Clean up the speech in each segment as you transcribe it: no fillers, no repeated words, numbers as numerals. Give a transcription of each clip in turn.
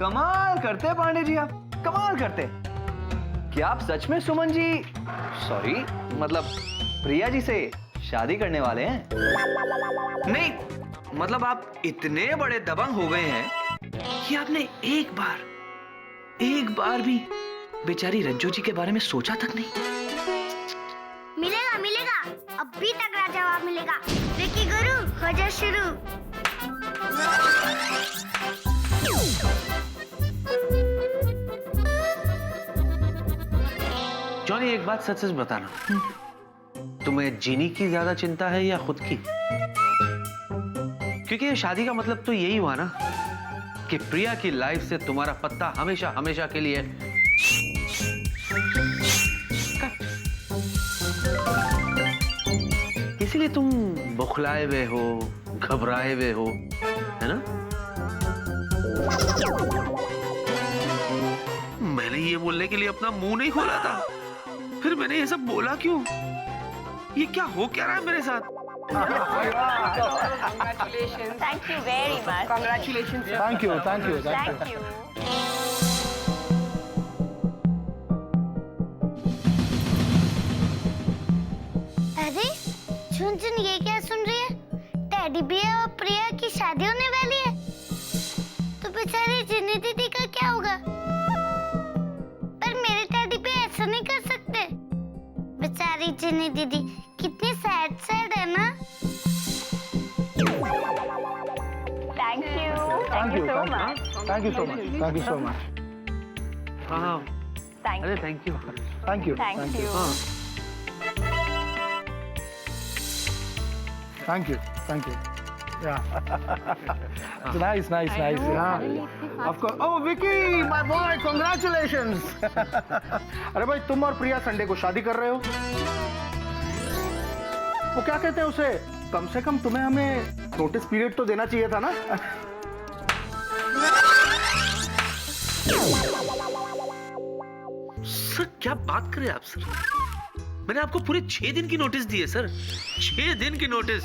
कमाल करते पांडे जी, आप कमाल करते। क्या आप सच में सुमन जी, सॉरी मतलब प्रिया जी से शादी करने वाले हैं? नहीं मतलब आप इतने बड़े दबंग हो गए हैं कि आपने एक बार भी बेचारी रज्जू जी के बारे में सोचा तक नहीं। मिलेगा मिलेगा, अब भी तगड़ा जवाब मिलेगा। विकी गुरु हो जा शुरू। जॉनी एक बात सच सच बताना, तुम्हें जीनी की ज्यादा चिंता है या खुद की? क्योंकि ये शादी का मतलब तो यही हुआ ना कि प्रिया की लाइफ से तुम्हारा पत्ता हमेशा हमेशा के लिए इसीलिए तुम बौखलाए हुए हो, घबराए हुए हो, है ना? मैंने ये बोलने के लिए अपना मुंह नहीं खोला था, फिर मैंने ये सब बोला क्यों? ये क्या हो क्या रहा है मेरे साथ? Congratulations. Thank you very much. Congratulations. Thank you, thank you, thank you. Thank you. अरे झुनझुन ये क्या सुन रही है? टेडी बियर और प्रिया की शादी होने वाली है, तो बेचारी जिन्नी दीदी का क्या होगा? पर मेरे टेडी बियर ऐसा नहीं कर सकते। बेचारी जिन्नी दीदी कितनी सैड है ना। Thank you. Thank you, so thank you. much. Thank you so much. Thank you so much. हाँ, Thank अरे you. Thank you. Thank you. Thank you. हाँ, Thank you. Thank you. Yeah. It's nice, nice, nice. Yeah. Of course. Oh, Vicky, my boy, congratulations. अरे भाई तुम और प्रिया Sunday को शादी कर रहे हो? वो क्या कहते हैं उसे? कम से कम तुम्हें हमें नोटिस पीरियड तो देना चाहिए था ना? सर क्या बात कर रहे हैं आप सर? मैंने आपको पूरे 6 दिन की नोटिस दी है सर, 6 दिन की नोटिस।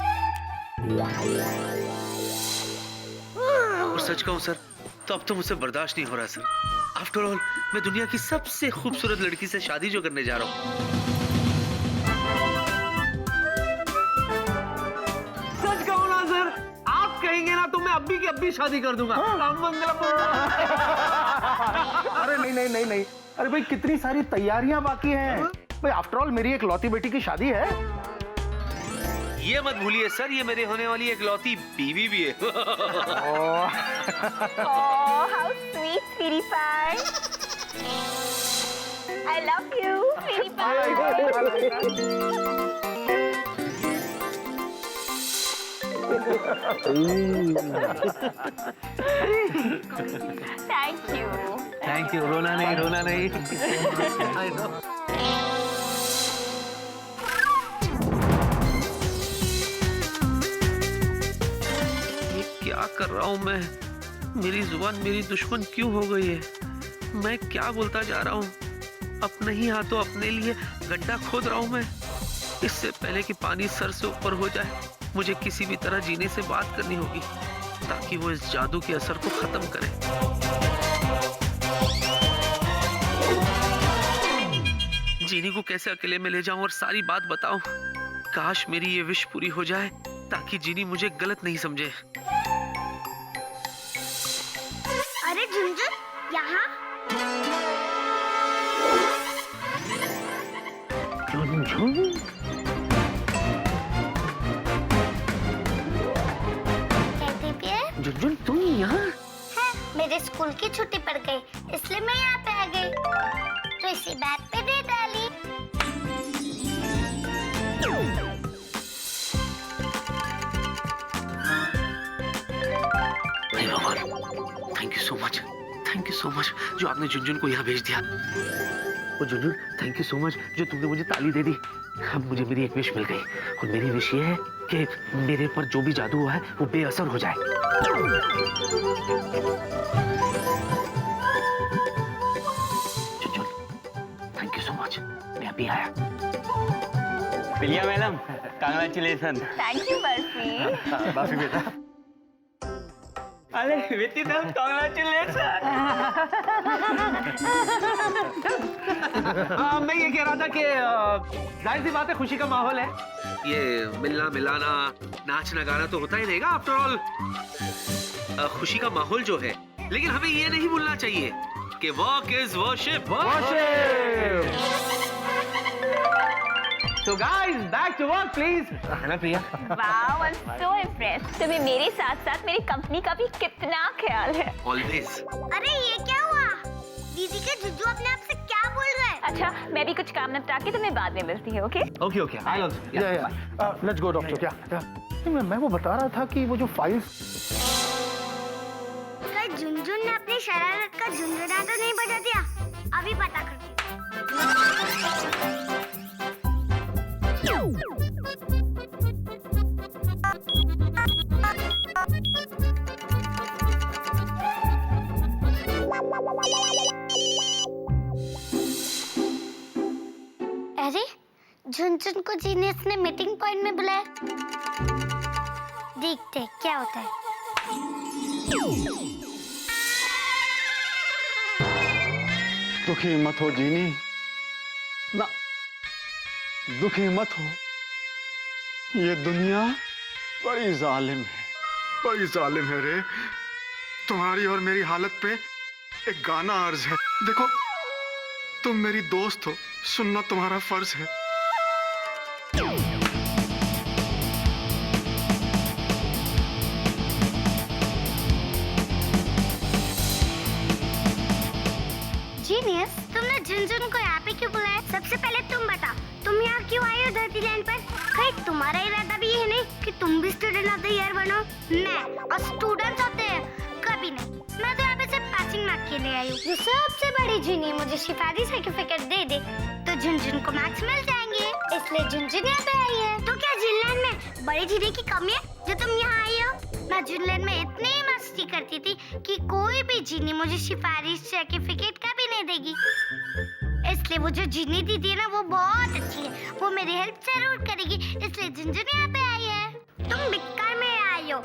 और सच कहूं सर, तो अब तो मुझसे बर्दाश्त नहीं हो रहा सर। आफ्टर ऑल मैं दुनिया की सबसे खूबसूरत लड़की से शादी जो करने जा रहा हूँ। सच कहूं ना सर, आप कहेंगे ना तो मैं अभी की अभी शादी कर दूंगा। राम मंगलम। अरे नहीं नहीं नहीं नहीं, अरे भाई कितनी सारी तैयारियां बाकी हैं। भाई आफ्टर ऑल मेरी एक लौती बेटी की शादी है। ये मत भूलिए सर, ये मेरे होने वाली एक लौती बीवी भी है। Oh, how sweet, sweetie pie. I love you, sweetie pie. Thank you. Thank you. रोना नहीं, रोना नहीं। I know. ये क्या कर रहा हूँ मैं? मेरी जुबान मेरी दुश्मन क्यों हो गई है? मैं क्या बोलता जा रहा हूँ? अपने ही हाथों अपने लिए गड्ढा खोद रहा हूँ मैं। इससे पहले कि पानी सर से ऊपर हो जाए, मुझे किसी भी तरह जीने से बात करनी होगी ताकि वो इस जादू के असर को खत्म करे। जीनी को कैसे अकेले में ले जाऊं और सारी बात बताऊं? काश मेरी ये विश पूरी हो जाए ताकि जीनी मुझे गलत नहीं समझे। अरे झुनझुन यहाँ। टेडी बियर झुनझुन तुम यहाँ? है, मेरे स्कूल की छुट्टी पड़ गई इसलिए मैं यहाँ पे आ गई, तो इसी बात पे दे डाली। हे भगवान, thank you so much, thank you so much जो आपने झुनझुन को यहाँ भेज दिया। और Jhunjhun thank you so much जो तुमने मुझे ताली दे दी। अब मुझे मेरी एक विश मिल गई और मेरी विश ये है कि मेरे पर जो भी जादू हुआ है वो बेअसर हो जाए। Jhunjhun thank you so much, मैं अभी आया। Priya madam, congratulation. Thank you, Barfi. बाफी बेटा। अरे वितिथल कांग्रेचुलेशन। मैं ये कह रहा था कि जाहिर सी बात है खुशी का माहौल है, ये मिलना मिलाना नाचना गाना तो होता ही रहेगा आफ्टर ऑल, खुशी का माहौल जो है। लेकिन हमें ये नहीं भूलना चाहिए कि work is worship. So guys, back to work, please. है ना प्रिया? Wow, I'm so impressed. तुम्हें मेरे साथ साथ मेरी कंपनी का भी कितना ख्याल है। ऑलवेज। अरे ये क्या हुआ? दीदी के जुजू अपने आप से क्या बोल रहे हैं? अच्छा, मैं भी कुछ काम निपटा के तुम्हें बाद में मिलती हूँ, okay? Okay. I'll also. Let's go doctor. क्या मैं वो बता रहा था कि वो जो फाइल्स, कल झुनझुन ने अपनी शरारत का झुंझुना तो नहीं बजा दिया? अभी पता कर। अरे झुनझुन को जीनियस ने मीटिंग पॉइंट में बुलाया। देखते हैं क्या होता है। दुखी मत हो जीनी, ना दुखी मत हो। ये दुनिया बड़ी जालिम है, बड़ी जालिम है रे। तुम्हारी और मेरी हालत पे एक गाना अर्ज है। देखो, तुम मेरी दोस्त हो, सुनना तुम्हारा फर्ज है। जीनियस, तुमने झुनझुन को यहाँ पे क्यों बुलाया? सबसे पहले तुम बताओ, तुम यहाँ क्यों आए हो धरती लैंड पर? कहीं तुम्हारा इरादा भी ये नहीं कि तुम भी स्टूडेंट ऑफ द ईयर बनो? मैं और स्टूडेंट ऑफ द ईयर कभी नहीं। मैं तो यहाँ पे सिर्फ पासिंग मार्क के लिए आई हूँ। जो सबसे बड़ी जीनी मुझे शिफारी सर्टिफिकेट दे दे तो झुनझुन को मार्क्स मिल जाएंगे, इसलिए झुनझुन यहाँ पे आई है। तो क्या जिनलैंड में बड़ी जीनी की कमी है जो तुम यहाँ आई हो? मैं जिनलैंड में इतनी मस्ती करती थी कि कोई भी जीनी मुझे सिफारिश सर्टिफिकेट कभी नहीं देगी। इसलिए वो जो जीनी दीदी है ना, वो बहुत अच्छी है, वो मेरी हेल्प जरूर करेगी, इसलिए झुनझुन यहाँ पे आई है। तुम बिक्कार में आई हो।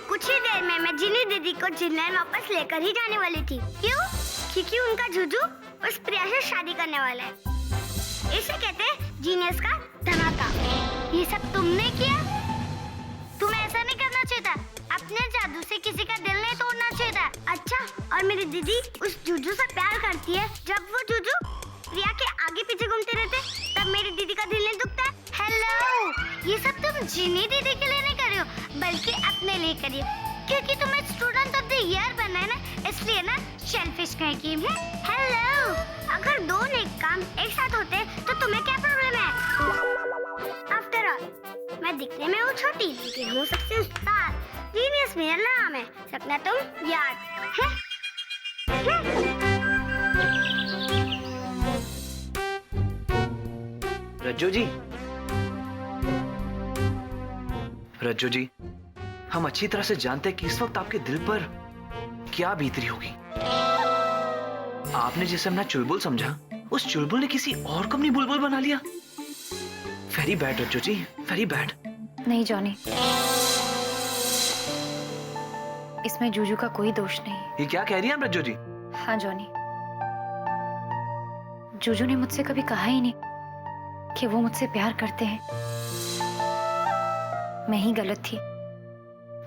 कुछ ही देर में मैं जीनी दीदी को जिनलैंड वापस लेकर ही जाने वाली थी। क्यों? क्योंकि उनका जुजू उस प्रिया से शादी करने वाला है। इसे कहते हैं जीनियस का धमाका। ये सब तुमने किया? तुम्हें ऐसा नहीं करना चाहिए था। अपने जादू से किसी का दिल नहीं तोड़ना चाहिए था। अच्छा, और मेरी दीदी उस जुजू से प्यार करती है। जब वो जुजू प्रिया के आगे पीछे घूमते रहते, तब मेरी दीदी का दिल नहीं दुखता। हेलो, ये सब तुम जीनी दीदी के लिए नहीं कर रहे हो, बल्कि अपने लिए करिए, क्योंकि तुम्हें स्टूडेंट ऑफ द ईयर बनना है ना, इसलिए ना शेलफिश कहेगी। हेलो, अगर दो नेक काम एक साथ होते तो तुम्हें क्या प्रॉब्लम है? आफ्टर ऑल मैं दिखने में हूँ छोटी, लेकिन हूँ सबसे उस्ताद। जीनियस मेरा नाम है, सपना तुम याद है? रज्जू जी, हम अच्छी तरह से जानते हैं कि इस वक्त आपके दिल पर क्या बीत रही होगी। आपने जिसे अपना चुलबुल समझा, उस चुलबुल ने किसी और को अपनी बुलबुल बना लिया। वेरी बैड रज्जू जी, वेरी बैड। नहीं जॉनी, इसमें जूजू का कोई दोष नहीं। ये क्या कह रही हैं आप रज्जू जी? हाँ जॉनी, जूजू ने मुझसे कभी कहा ही नहीं कि वो मुझसे प्यार करते हैं। मैं ही गलत थी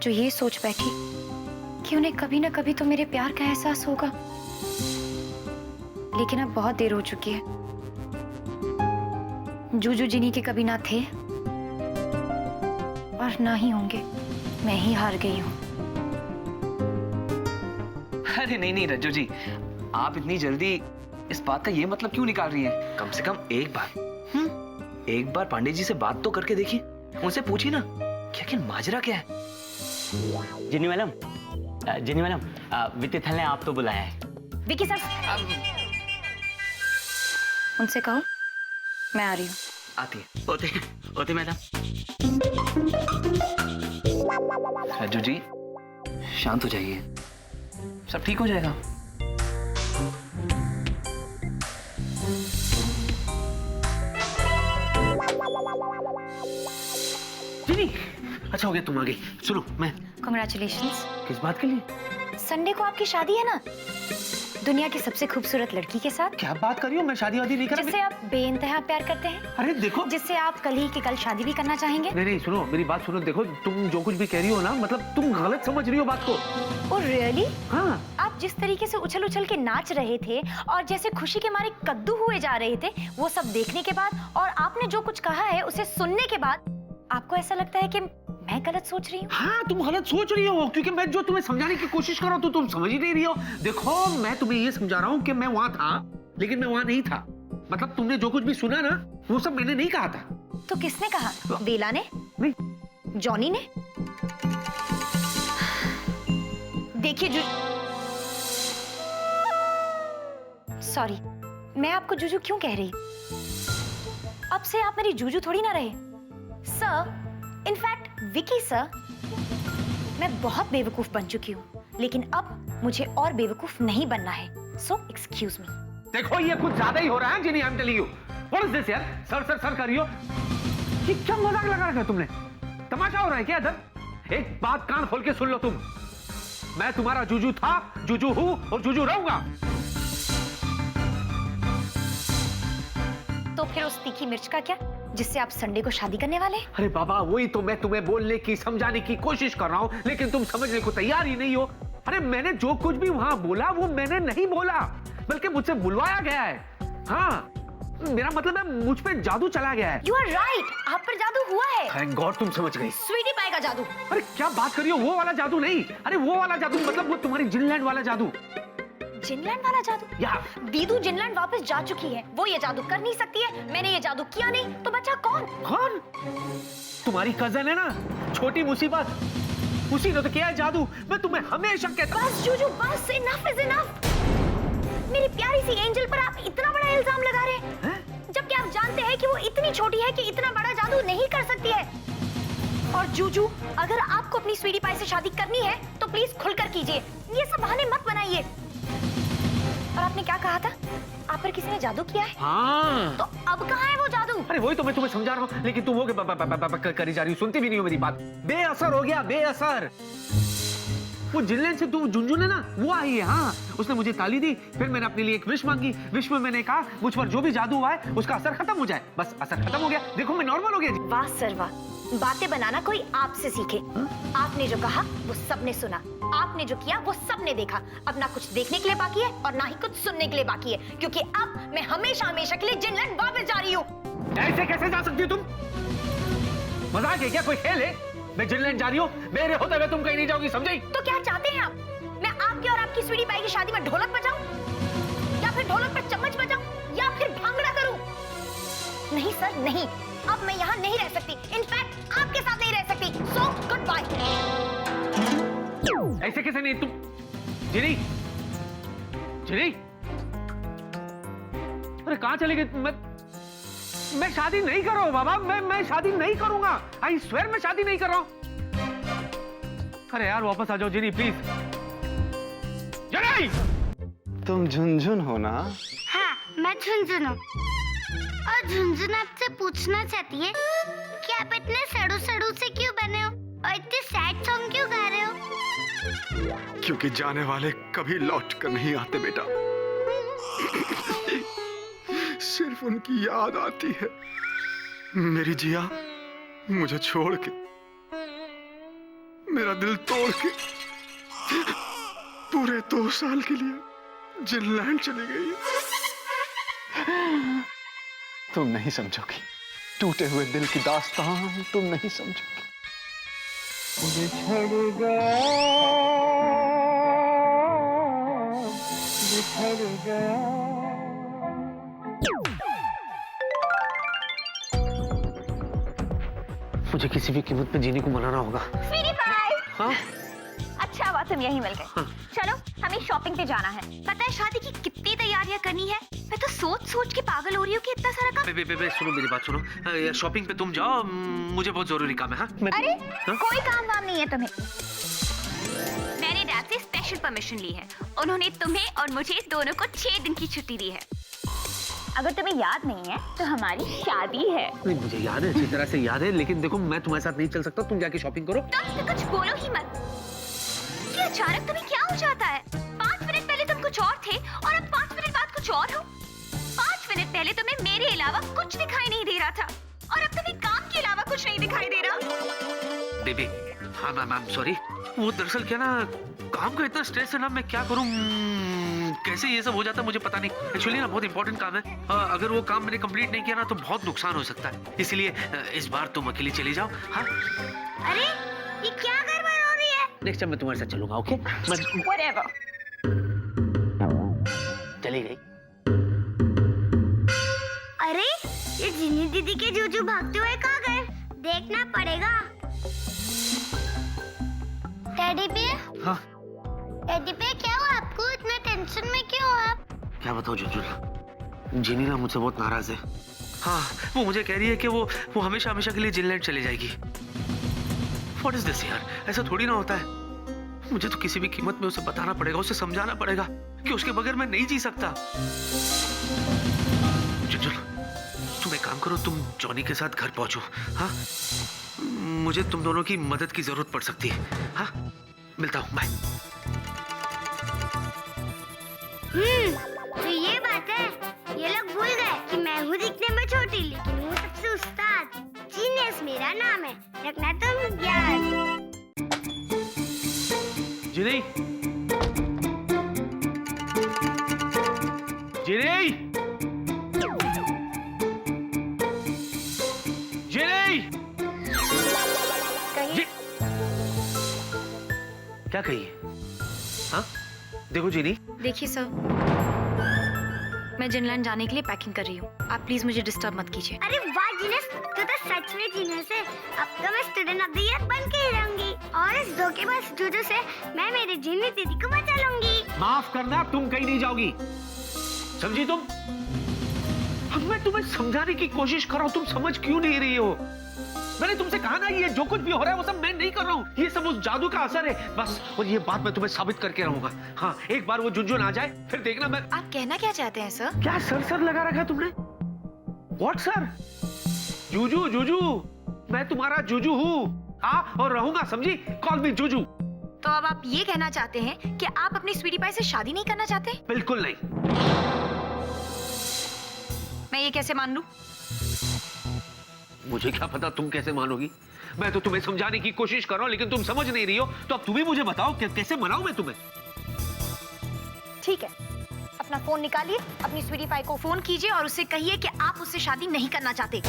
जो ये सोच बैठी कि उन्हें कभी ना कभी तो मेरे प्यार का एहसास होगा, लेकिन अब बहुत देर हो चुकी है। जूजू जिनी के कभी ना थे और ना ही होंगे। मैं ही हार गई हूँ। अरे नहीं नहीं रज्जू जी, आप इतनी जल्दी इस बात का ये मतलब क्यों निकाल रही हैं? कम से कम एक बार पांडे जी से बात तो करके देखिए, उनसे पूछिए ना कि आखिर माजरा क्या है। जिनी मैडम, वितिथल ने आप तो बुलाया है। विकी सर, उनसे कहो मैं आ रही हूँ। आती है। ओते मैडम। रज्जू जी, शांत हो जाइए, सब ठीक हो जाएगा। जिनी, अच्छा अच्छा हो गया तुम आ गई। सुनो, मैं कॉन्ग्रेचुलेशंस। किस बात के लिए? संडे को आपकी शादी है ना, दुनिया की सबसे खूबसूरत लड़की के साथ, क्या बात कर रही हो? मैं शादी वादी नहीं कर जिससे आप बेइंतहा प्यार करते हैं, अरे देखो, जिससे आप कल ही की कल शादी भी करना चाहेंगे। नहीं सुनो, मेरी बात सुनो। देखो, तुम जो कुछ भी कह रही हो ना, मतलब तुम गलत समझ रही हो बात को। Oh really? हाँ, आप जिस तरीके से उछल उछल के नाच रहे थे और जैसे खुशी के मारे कद्दू हुए जा रहे थे, वो सब देखने के बाद और आपने जो कुछ कहा है उसे सुनने के बाद आपको ऐसा लगता है कि मैं गलत सोच रही हूँ? हाँ, तुम गलत सोच रही हो, क्योंकि मैं जो तुम्हें समझाने की कोशिश कर रहा हूँ तो तुम समझ ही नहीं रही हो। देखो, मैं तुम्हें ये समझा रहा हूँ कि मैं वहां था, लेकिन मैं वहां नहीं था। मतलब तुमने जो कुछ भी सुना ना, वो सब मैंने नहीं कहा था। तो किसने कहा? बेला ने? नहीं। जॉनी ने? देखिए सॉरी, मैं आपको जूजू क्यों कह रही? अब से आप मेरी जूजू थोड़ी ना रहे सर। इनफैक्ट विकी सर, मैं बहुत बेवकूफ बन चुकी हूँ, लेकिन अब मुझे और बेवकूफ नहीं बनना है। So excuse me. देखो, ये कुछ ज्यादा ही हो रहा है जिनी, I am telling you. What is this यार? सर कर रही हो? ये क्या मजाक लगा रखा है तुमने? तमाशा हो रहा है क्या इधर? एक बात कान खोल के सुन लो तुम, मैं तुम्हारा जूजू था, जूजू हूँ और जूजू रहूंगा। तो फिर उस तीखी मिर्च का क्या, जिससे आप संडे को शादी करने वाले? अरे बाबा, वही तो मैं तुम्हें बोलने की, समझाने की कोशिश कर रहा हूँ, लेकिन तुम समझने को तैयार ही नहीं हो। अरे मैंने जो कुछ भी वहां बोला वो मैंने नहीं बोला, बल्कि मुझसे बुलवाया गया है। हाँ, मेरा मतलब है मुझ पे जादू चला गया है। You are right, आप पर जादू हुआ है। थैंक गॉड तुम समझ गई। स्वीटी पाई का जादू। अरे क्या बात कर रही हो? वो वाला जादू नहीं, अरे वो वाला जादू मतलब वो तुम्हारी जिनलैंड वाला जादू। जिनलैंड वाला जादू? या दीदू जिनलैंड वापस जा चुकी है, वो ये जादू कर नहीं सकती है। मैंने ये जादू किया नहीं, तो बचा कौन? कौन? तुम्हारी कजन है ना, छोटी मुसीबत, उसी ने तो किया है जादू। मैं तुम्हें हमेशा कहता हूं। बस जूजू बस, इनफ इज इनफ। मेरी प्यारी सी एंजल पर आप इतना बड़ा इल्जाम लगा रहे हैं, जबकि आप जानते हैं कि वो इतनी छोटी है कि इतना बड़ा जादू नहीं कर सकती है। और जूजू, अगर आपको अपनी स्वीटी पाई से शादी करनी है तो प्लीज खुलकर कीजिए, ये सब बहाने मत बनाइए। और आपने क्या कहा था? आप पर किसी ने जादू किया है? हाँ। तो अब कहाँ है वो जादू? अरे वही तो मैं तुम्हें समझा रहा हूँ, लेकिन तुम वो करी जा रही हो, सुनती भी नहीं हो मेरी बात। बेअसर हो गया, बेअसर। वो जिनलैंड से तुम झुनझुन है ना, वो आई है। हाँ, उसने मुझे ताली दी, फिर मैंने अपने लिए एक विश मांगी। विश में मैंने कहा मुझ पर जो भी जादू हुआ है उसका असर खत्म हो जाए। बस असर खत्म हो गया, देखो मैं नॉर्मल हो गया। वाह सर वाह, बातें बनाना कोई आपसे सीखे। आपने जो कहा वो सबने सुना, आपने जो किया वो सबने देखा। अब ना कुछ देखने के लिए बाकी है और ना ही कुछ सुनने के लिए बाकी है, क्योंकि अब मैं हमेशा हमेशा के लिए जिनलैंड वापस जा रही हूँ। ऐसे कैसे जा सकती हो तुम? मजाक है क्या? कोई खेल है? मैं जिनलैंड जा रही हूँ, मेरे होते हुए तुम कहीं नहीं जाओगी, समझी? तो क्या चाहते हैं आप? मैं आपके और आपकी स्वीटी पाई की शादी में ढोलक बजाऊं, या फिर ढोलक पर चम्मच बजाऊं, या फिर भांगड़ा करूं? नहीं सर नहीं, अब मैं यहाँ नहीं रह सकती। इनफैक्ट आपके साथ नहीं रह सकती। So goodbye. ऐसे कैसे नहीं? तुम जिनी, जिनी, अरे कहाँ चली गई? मैं शादी नहीं कर रहा हूँ बाबा, मैं शादी नहीं करूंगा। आई स्वेयर मैं शादी नहीं कर रहा हूँ। अरे यार वापस आ जाओ जिनी प्लीज। जिनी! तुम झुनझुन हो ना? हाँ, मैं झुनझुन हूँ। और झुनझुन आपसे पूछना चाहती है कि आप इतने सड़ू सड़ू से क्यों बने हो और इतने सैड सॉन्ग क्यों गा रहे हो? क्योंकि जाने वाले कभी लौट कर नहीं आते बेटा, सिर्फ उनकी याद आती है। मेरी जिया मुझे छोड़ के, मेरा दिल तोड़ के पूरे 2 साल के लिए जिनलैंड चली गई। तुम नहीं समझोगी, टूटे हुए दिल की दास्तान तुम नहीं समझोगी। बिछड़ गया, बिछड़ गया। मुझे किसी भी कीमत पे जीने को मनाना होगा। स्वीटी पाई। हाँ? अच्छा हुआ तुम यहीं मिल गए। हाँ। चलो हमें शॉपिंग पे जाना है। पता है शादी की कितनी तैयारियां करनी है? मैं तो सोच सोच के पागल हो रही हूँ कि इतना सारा काम। बे, सुनो मेरी बात सुनो। शॉपिंग पे तुम जाओ, मुझे बहुत जरूरी काम है। हाँ? अरे हाँ? कोई काम वाम नहीं है तुम्हें। मैंने डैड से स्पेशल परमिशन ली है। उन्होंने तुम्हें और मुझे दोनों को 6 दिन की छुट्टी दी है। अगर तुम्हें याद नहीं है तो हमारी शादी है। नहीं, मुझे याद है, अच्छी तरह से याद है, लेकिन देखो मैं तुम्हारे साथ नहीं चल सकता, तुम जाके शॉपिंग करो। तुम तो कुछ बोलो ही मत। ये अचानक तुम्हें क्या हो जाता है? 5 मिनट पहले तुम कुछ और थे और अब 5 मिनट बाद कुछ और हो। 5 मिनट पहले तुम्हें मेरे अलावा कुछ दिखाई नहीं दे रहा था और अब तुम्हें काम के अलावा कुछ नहीं दिखाई दे रहा। बेबी, हाँ मैम सॉरी, वो दरअसल क्या ना, काम का इतना स्ट्रेस है ना, मैं क्या करूँ, कैसे ये सब हो जाता है मुझे पता नहीं। एक्चुअली ना बहुत इंपॉर्टेंट काम है, अगर वो काम मैंने कंप्लीट नहीं किया ना तो बहुत नुकसान हो सकता है, इसलिए इस बार तुम अकेली चली जाओ। हाँ, अरे ये क्या गड़बड़ हो रही है? नेक्स्ट टाइम मैं तुम्हारे साथ चलूंगा, ओके? Whatever. चली गई। अरे ये जिनी दीदी के जूजू भागते हुए कहाँ गए? देखना पड़ेगा। Teddy bear? हाँ, टेडी बियर क्या हुआ आपको? इतना टेंशन में क्यों हो आप? क्या बताओ जुजुल, जिनी ना मुझसे बहुत नाराज है। हाँ, वो मुझे कह रही है कि वो हमेशा हमेशा के लिए जिनलैंड चली जाएगी। What is this यार, ऐसा थोड़ी ना होता है। मुझे तो किसी भी कीमत में उसे बताना पड़ेगा, उसे समझाना पड़ेगा कि उसके बगैर मैं नहीं जी सकता। जुजुल, तुम एक काम करो, तुम जॉनी के साथ घर पहुंचो। हाँ, मुझे तुम दोनों की मदद की जरूरत पड़ सकती है। हाँ, मिलता हूँ, बाय। तो ये बात है, ये लोग भूल गए कि मैं हूँ दिखने में छोटी लेकिन हूँ सबसे उस्ताद। जीनियस मेरा नाम है, रखना तुम याद। जिनी, जिनी, जिनी, कहीं क्या कही? हाँ, देखो जिनी, देखिए सर, मैं जिनलैंड जाने के लिए पैकिंग कर रही हूँ। आप प्लीज मुझे डिस्टर्ब मत कीजिए। अरे वाह जीनियस, तू तो सच में जीनियस है। अब तो मैं स्टूडेंट ऑफ द ईयर बन के ही रहूंगी और इस धोखेबाज जूजू से मैं मेरी जिनी दीदी को बचा लूंगी। माफ करना, तुम कहीं नहीं जाओगी, समझी तुम? अब मैं तुम्हें समझाने की कोशिश कर रहा हूँ, तुम समझ क्यों नहीं रही हो? मैंने तुमसे कहा ना, ये जो कुछ भी हो रहा है वो सब मैं नहीं कर रहा हूँ, ये सब उस जादू का असर है बस। और ये बात मैं तुम्हें साबित करके रहूंगा। हाँ, एक बार वो झुनझुन आ जाए फिर देखना। मैं आप कहना क्या चाहते हैं सर? क्या सर लगा रखा है तुमने? What sir? जूजू, जूजू, मैं तुम्हारा जूजू हूँ, हाँ, और रहूंगा, समझी? कॉल मी जूजू। तो अब आप ये कहना चाहते हैं कि आप अपनी स्वीटी पाई से शादी नहीं करना चाहते? बिल्कुल नहीं। मैं ये कैसे मान लूं? मुझे क्या पता तुम कैसे मानोगी? मैं तो तुम्हें समझाने की कोशिश कर रहा हूँ लेकिन तुम समझ नहीं रही हो, तो अब तुम ही मुझे बताओ कि कैसे मनाऊं मैं तुम्हें? ठीक है, अपना फोन निकालिए, अपनी स्वीटी पाई को फोन कीजिए और उससे कहिए कि आप उससे शादी नहीं करना चाहते।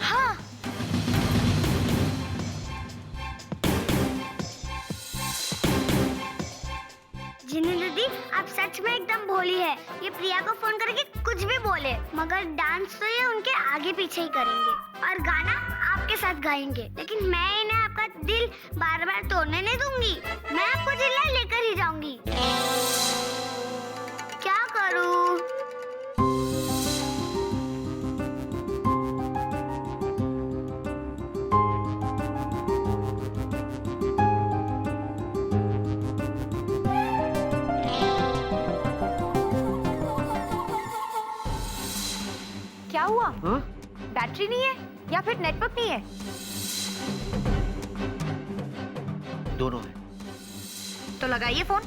हाँ, जिनी दीदी आप सच में एकदम भोली है। ये प्रिया को फोन करके कुछ भी बोले, मगर डांस तो ये उनके आगे पीछे ही करेंगे और गाना आपके साथ गाएंगे। लेकिन मैं इन्हें आपका दिल बार बार तोड़ने नहीं दूंगी, मैं आपको जिला लेकर ही जाऊंगी। क्या करूं? क्या हुआ? हाँ? बैटरी नहीं है या फिर नेटवर्क नहीं है? दोनों है। तो लगाइए फोन।